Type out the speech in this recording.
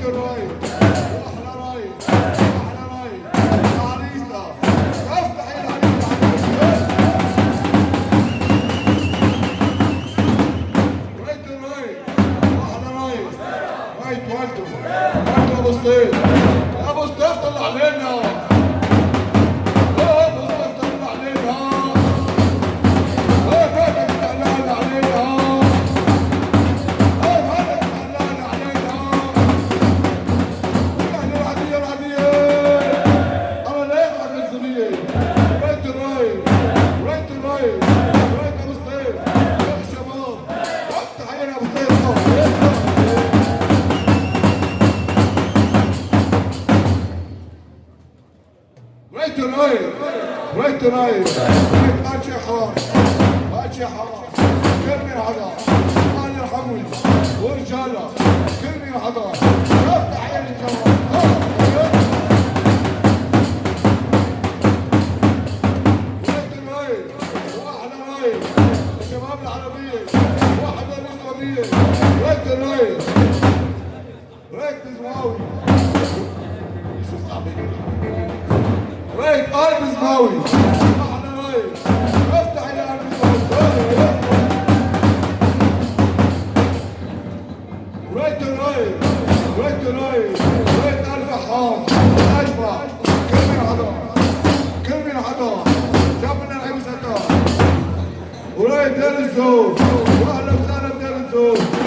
الرايد واحلى رايد واحلى رايد عريسه افتح العريسه رايد الرايد واحلى رايد رايد والده والده ابو سطيف يا ابو سطيف طلع علينا ريت رايد ماشي حوار ماشي حوار كل من حضر الله يرحمه ورجاله كل من حضر افتح عين الجوال ريت رايد واحلى رايد الشباب العربيه واحده الاسلاميه ريت رايد ريت بزواوي رايد قلب زماوي احلى رايد افتح يا قلب زماوي رايد الرايد رايد الرايد رايد الف حام اجمع كل من حضر كل من حضر جاب لنا العيوسة ورايد دير الزوج واهلا وسهلا بدير الزوج